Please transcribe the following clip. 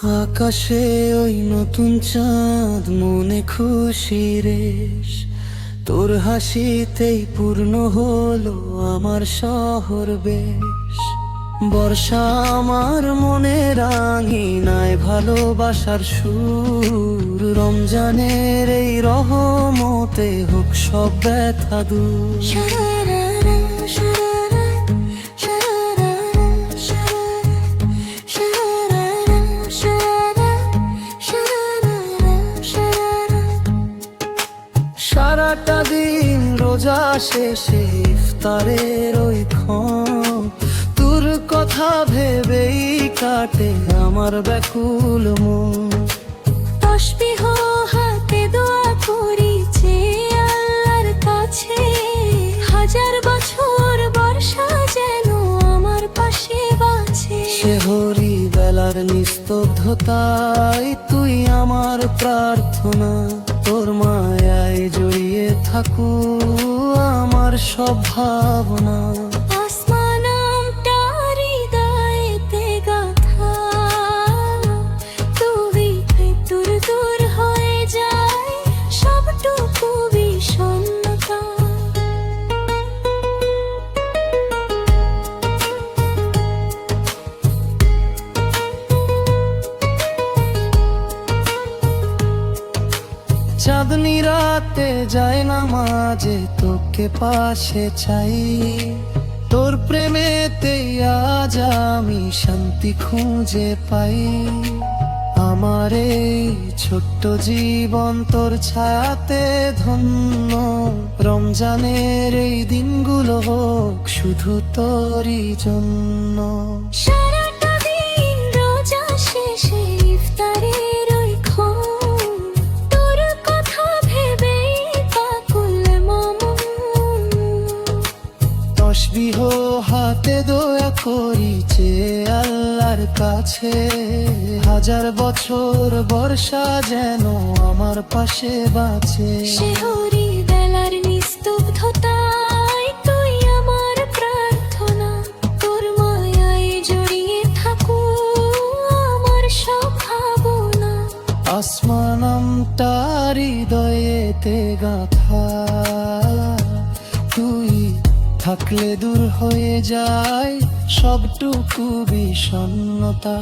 আকাশে ওই নতুন চাঁদ, মনে খুশি রেশ, তোর হাসিতেই পূর্ণ হলো আমার শহর বেশ। বর্ষা আমার মনে রাঙিনায় ভালোবাসার সুর, রমজানের এই রহমতে হোক সব ব্যথা দূর। সারাটা দিন রোজা শেষে ইফতারের ওই ক্ষণ, তোর কথা ভেবেই কাটে আমার ব্যাকুল মন। তাসবিহ হাতে দোয়া করি যে আল্লাহর কাছে, হাজার বছর বর্ষা যেন আমার পাশে বাঁচে। শেহরি বেলার নিস্তব্ধতায় তুই আমার প্রার্থনা, তোর মায়ায় জড়িয়ে থাকু আমার সব ভাবনা। আসমানটা হৃদয়েতে গাঁথা, তুই দূর দূর হয়ে যায় সবটুকু বিষণ্ণতা। চাঁদনি রাতে যায় না মাঝে, তোকে পাশে চাই, তোর প্রেমেতে আজ আমি শান্তি খুঁজে পাই। আমার এই ছোট্ট জীবন তোর ছায়াতে ধন্য, রমজানের এই দিনগুলো হোক শুধু তোরই জন্য। সারাটা দিন রোজা শেষে ইফতারের ওই ক্ষণ, তোর কথা ভেবেই কাকুল মম। তাসবিহ হাতে দোয়া করি যে আল্লাহর কাছে, হাজার বছর বর্ষা যেন আমার পাশে বাঁচে। শেহরি বেলার নিস্তব্ধতায় তুই আমার প্রার্থনা, তোর মায়ায় জড়িয়ে থাকু আমার সব ভাবনা। আসমানটা হৃদয়েতে গাঁথা, তুই থাকলে দূর হয়ে যায় সবটুকু বিষণ্ণতা।